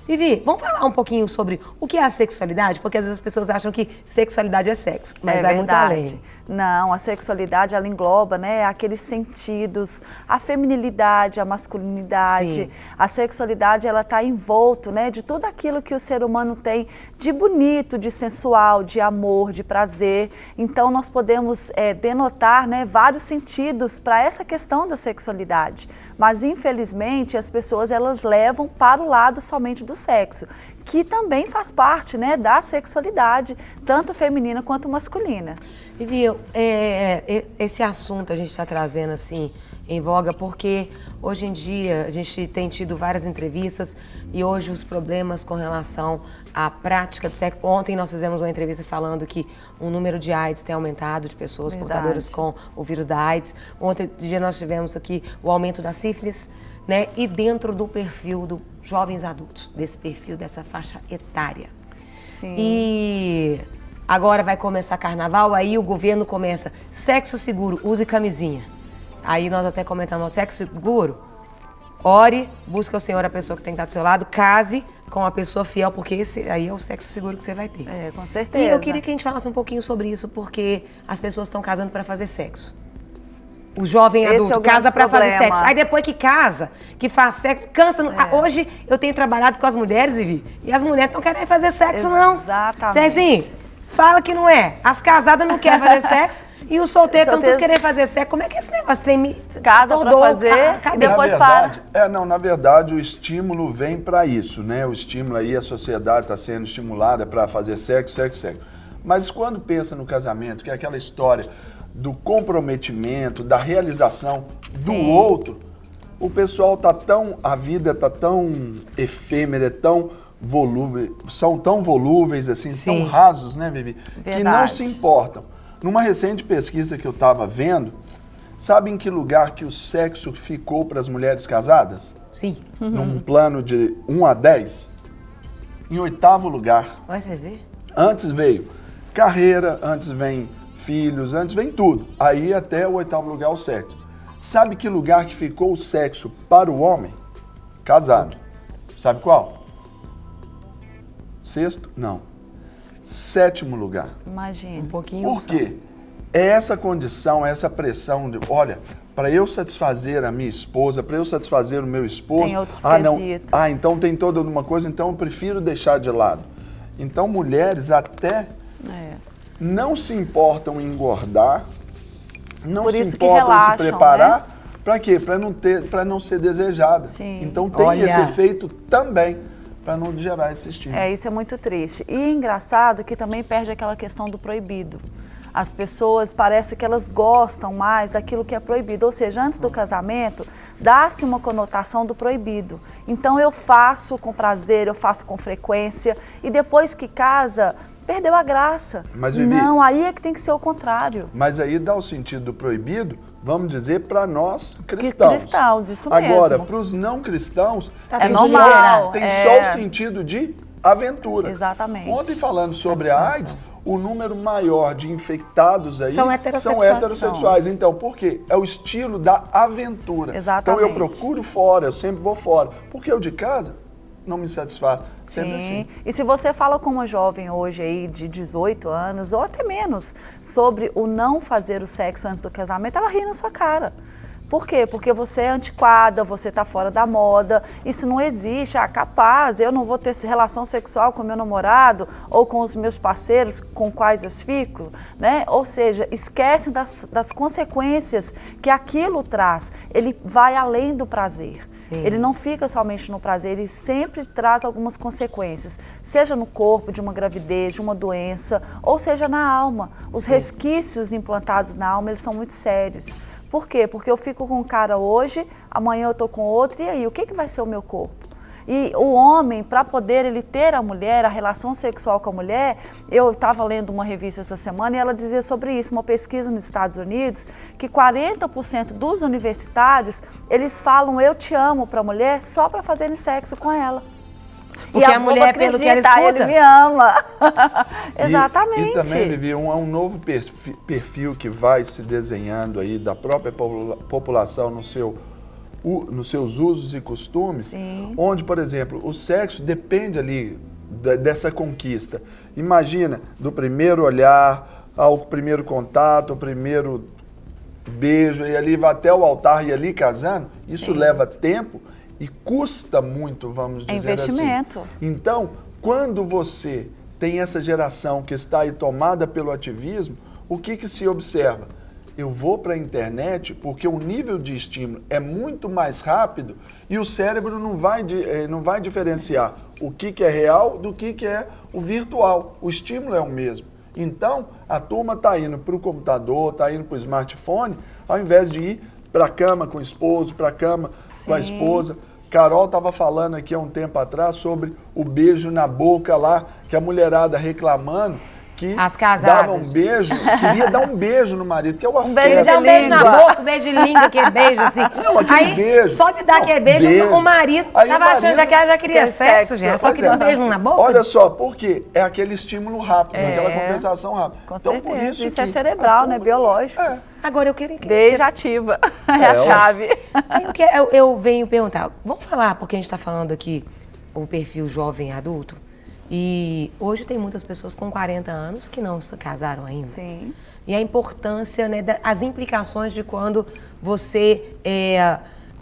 Vivi, vamos falar um pouquinho sobre o que é a sexualidade? Porque às vezes as pessoas acham que sexualidade é sexo, mas vai muito além. Não, a sexualidade, ela engloba, né, aqueles sentidos, a feminilidade, a masculinidade. Sim. A sexualidade, ela está envolto, né, de tudo aquilo que o ser humano tem de bonito, de sensual, de amor, de prazer. Então, nós podemos denotar, né, vários sentidos para essa questão da sexualidade. Mas, infelizmente, as pessoas, elas levam para o lado somente do sexo, que também faz parte, né, da sexualidade, tanto feminina quanto masculina. Vivi, esse assunto a gente está trazendo assim em voga porque hoje em dia a gente tem tido várias entrevistas e hoje os problemas com relação à prática do sexo. Ontem nós fizemos uma entrevista falando que o número de AIDS tem aumentado, de pessoas portadoras com o vírus da AIDS. Ontem dia nós tivemos aqui o aumento da sífilis, né? E dentro do perfil dos jovens adultos, desse perfil, dessa faixa etária. Sim. E agora vai começar carnaval, aí o governo começa, sexo seguro, use camisinha. Aí nós até comentamos, sexo seguro, ore, busque ao Senhor a pessoa que tem que estar do seu lado, case com a pessoa fiel, porque esse aí é o sexo seguro que você vai ter. Com certeza. E eu queria que a gente falasse um pouquinho sobre isso, porque as pessoas estão casando para fazer sexo. O jovem adulto casa para fazer sexo. Aí depois que casa, que faz sexo, cansa. Hoje eu tenho trabalhado com as mulheres, Vivi, e as mulheres não querem fazer sexo, não. Exatamente. Serginho, fala que não é. As casadas não querem fazer sexo e os solteiros estão tudo querendo fazer sexo. Como é que é esse negócio? Casa pra fazer e depois para. Na verdade, o estímulo vem para isso, né? O estímulo aí, a sociedade está sendo estimulada para fazer sexo. Mas quando pensa no casamento, que é aquela história do comprometimento, da realização do outro, o pessoal a vida tá tão efêmera, tão volúvel, são tão volúveis assim, tão rasos, né, Vivi? Verdade. Que não se importam. Numa recente pesquisa que eu estava vendo, sabe em que lugar que o sexo ficou para as mulheres casadas? Sim. Num plano de 1 a 10? Em 8º lugar. Vai você ver? Antes veio carreira, antes vem filhos, antes vem tudo. Aí até o 8º lugar o sexo. Sabe que lugar que ficou o sexo para o homem? Casado. Sabe qual? 6º? Não. 7º lugar. Imagina. Um pouquinho. Por quê? É essa condição, essa pressão de, olha, para eu satisfazer a minha esposa, para eu satisfazer o meu esposo... Tem outros quesitos. Então tem toda uma coisa, então eu prefiro deixar de lado. Então mulheres até... não se importam em engordar, não se importam em se preparar, né? Para quê? Para não ser desejada. Sim. Então tem esse efeito também, para não gerar esse estímulo. Isso é muito triste. E engraçado que também perde aquela questão do proibido. As pessoas, parece que elas gostam mais daquilo que é proibido. Ou seja, antes do casamento, dá-se uma conotação do proibido. Então eu faço com prazer, eu faço com frequência, e depois que casa... perdeu a graça. Mas, Vivi, não, aí é que tem que ser o contrário. Mas aí dá o sentido do proibido, vamos dizer, para nós cristãos. Cristãos, isso mesmo. Agora, para os não cristãos, é normal. Tem só o sentido de aventura. Exatamente. Ontem, falando sobre a AIDS, o número maior de infectados aí são heterossexuais. Então, por quê? É o estilo da aventura. Exatamente. Então, eu procuro fora, eu sempre vou fora. Porque eu de casa não me satisfaz. Sempre assim. E se você fala com uma jovem hoje aí de 18 anos, ou até menos, sobre o não fazer o sexo antes do casamento, ela ri na sua cara. Por quê? Porque você é antiquada, você está fora da moda, isso não existe. Capaz, eu não vou ter relação sexual com meu namorado ou com os meus parceiros com quais eu fico, né? Ou seja, esquecem das consequências que aquilo traz. Ele vai além do prazer. Sim. Ele não fica somente no prazer, ele sempre traz algumas consequências, seja no corpo, de uma gravidez, de uma doença, ou seja na alma. Os resquícios implantados na alma, eles são muito sérios. Por quê? Porque eu fico com um cara hoje, amanhã eu tô com outro, e aí, o que vai ser o meu corpo? E o homem, para poder ele ter a mulher, a relação sexual com a mulher, eu estava lendo uma revista essa semana e ela dizia sobre isso, uma pesquisa nos Estados Unidos, que 40% dos universitários, eles falam eu te amo para a mulher só para fazerem sexo com ela. Porque a mulher, pelo que ela escuta, ele me ama. Exatamente. E também, Vivi, um novo perfil que vai se desenhando aí da própria população no seu nos seus usos e costumes, Sim. onde, por exemplo, o sexo depende ali dessa conquista. Imagina, do primeiro olhar, ao primeiro contato, ao primeiro beijo, e ali vai até o altar e ali casando, isso leva tempo e custa muito, vamos dizer investimento. assim. Então, quando você tem essa geração que está aí tomada pelo ativismo, o que se observa? Eu vou para a internet porque o nível de estímulo é muito mais rápido e o cérebro não vai diferenciar o que é real do que é o virtual. O estímulo é o mesmo. Então, a turma está indo para o computador, está indo para o smartphone, ao invés de ir para a cama com o esposo, para a cama com a esposa. Carol estava falando aqui há um tempo atrás sobre o beijo na boca lá, que a mulherada reclamando que as casadas dava um beijo, queria dar um beijo no marido, que é o afeto. beijo Dá um beijo na boca, um beijo de língua, aquele beijo assim. Não, aquele aí, beijo. só de dar aquele beijo, o marido Aí tava o marido achando que ela já queria quer sexo, sexo. gente. Só Pois queria um beijo na boca. Olha só, por quê? É aquele estímulo rápido, aquela compensação rápida. Com Então, certeza. por isso Isso é que cerebral, a né? turma- Biológico. É. Agora eu queria que Beijo você... ativa. É a chave. Aí eu venho perguntar, vamos falar, porque a gente está falando aqui o perfil jovem adulto, e hoje tem muitas pessoas com 40 anos que não se casaram ainda. Sim. E a importância, né, as implicações de quando você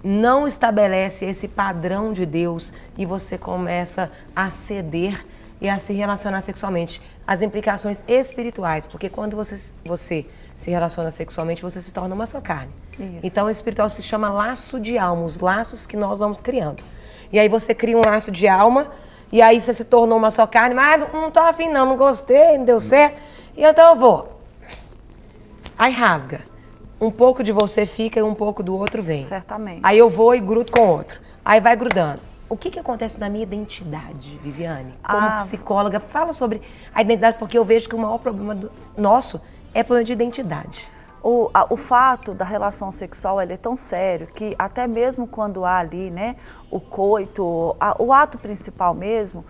não estabelece esse padrão de Deus e você começa a ceder e a se relacionar sexualmente. As implicações espirituais, porque quando você se relaciona sexualmente, você se torna uma só carne. Isso. Então, o espiritual se chama laço de alma, os laços que nós vamos criando. E aí você cria um laço de alma, e aí você se tornou uma só carne, mas não tô afim não gostei, não deu certo, e então eu vou. Aí rasga. Um pouco de você fica e um pouco do outro vem. Certamente. Aí eu vou e grudo com outro. Aí vai grudando. O que acontece na minha identidade, Viviane? Como psicóloga, fala sobre a identidade, porque eu vejo que o maior problema nosso é problema de identidade. O fato da relação sexual ele é tão sério que até mesmo quando há ali, né, o coito, o ato principal mesmo,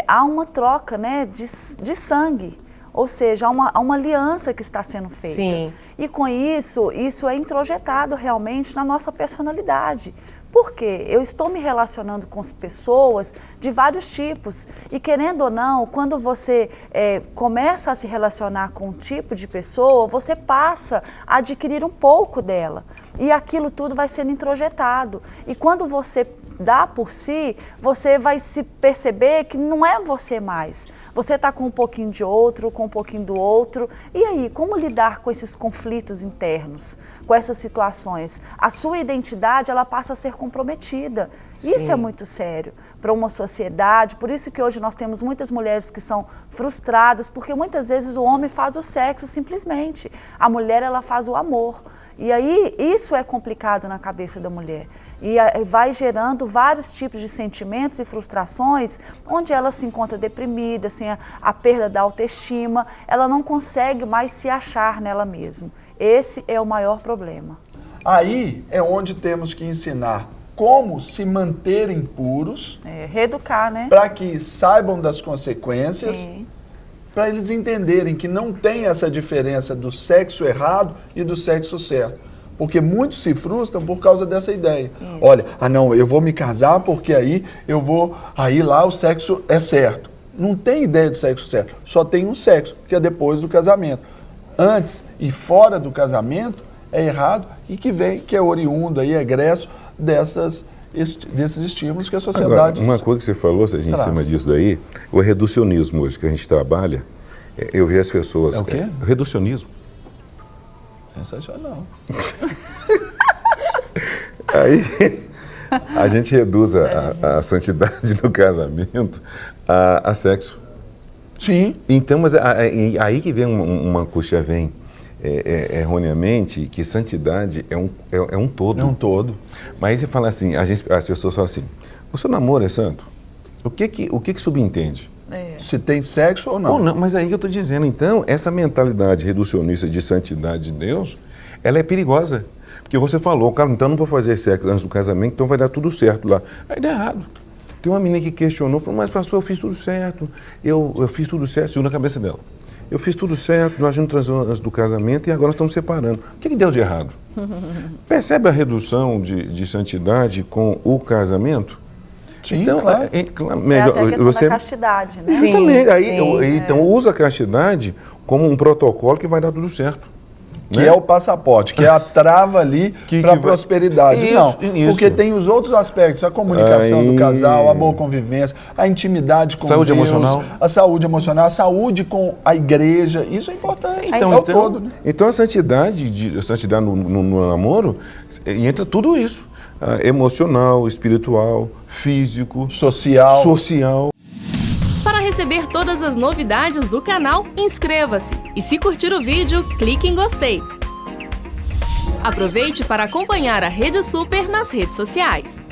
há uma troca, né, de sangue. Ou seja, há uma aliança que está sendo feita. Sim. E com isso é introjetado realmente na nossa personalidade. Por quê? Eu estou me relacionando com as pessoas de vários tipos e, querendo ou não, quando você começa a se relacionar com um tipo de pessoa, você passa a adquirir um pouco dela e aquilo tudo vai sendo introjetado. E quando você dá por si, você vai se perceber que não é você mais. Você está com um pouquinho de outro, com um pouquinho do outro. E aí, como lidar com esses conflitos internos, com essas situações? A sua identidade, ela passa a ser comprometida. Sim. Isso é muito sério para uma sociedade. Por isso que hoje nós temos muitas mulheres que são frustradas, porque muitas vezes o homem faz o sexo simplesmente. A mulher, ela faz o amor. E aí, isso é complicado na cabeça da mulher. E vai gerando vários tipos de sentimentos e frustrações, onde ela se encontra deprimida, assim, a perda da autoestima, ela não consegue mais se achar nela mesma. Esse é o maior problema. Aí é onde temos que ensinar como se manterem puros, Reeducar, né? para que saibam das consequências, Sim. para eles entenderem que não tem essa diferença do sexo errado e do sexo certo. Porque muitos se frustram por causa dessa ideia. Isso. Olha, não, eu vou me casar porque aí lá o sexo é certo. Não tem ideia do sexo certo, só tem um sexo, que é depois do casamento. Antes e fora do casamento é errado e que é oriundo, aí, egresso desses estímulos que a sociedade... Agora, uma coisa que você falou, em cima disso daí, o reducionismo hoje que a gente trabalha, eu vejo as pessoas... É o quê? O reducionismo. Sensacional. Aí a gente reduz a santidade do casamento a sexo. Sim. Então, mas aí que vem uma coisa, vem erroneamente, que santidade é um todo. É um todo. Mas aí você fala assim, as pessoas falam assim, o seu namoro é santo? O que subentende? Se tem sexo ou não. Ou não, mas aí que eu estou dizendo, então, essa mentalidade reducionista de santidade de Deus, ela é perigosa. Porque você falou, cara, então não vou fazer sexo antes do casamento, então vai dar tudo certo lá. Aí dá errado. Tem uma menina que questionou, falou, mas pastor, eu fiz tudo certo, eu fiz tudo certo, segundo a cabeça dela. eu fiz tudo certo, nós não transamos antes do casamento e agora nós estamos separando. O que deu de errado? Percebe a redução de santidade com o casamento? Sim, Então, claro. Melhor, até a questão da castidade, né? Sim, Justamente. Aí, sim, então, usa a castidade como um protocolo que vai dar tudo certo. Que né? é o passaporte, que é a trava ali para a prosperidade. Isso, Não, isso. porque tem os outros aspectos, a comunicação Aí. do casal, a boa convivência, a intimidade com Saúde Deus, emocional. a saúde emocional, a saúde com a igreja, isso é importante. Então, é o todo, né? então a santidade, no namoro, entra tudo isso. Emocional, espiritual, físico, social. Para receber todas as novidades do canal, inscreva-se e se curtir o vídeo, clique em gostei. Aproveite para acompanhar a Rede Super nas redes sociais.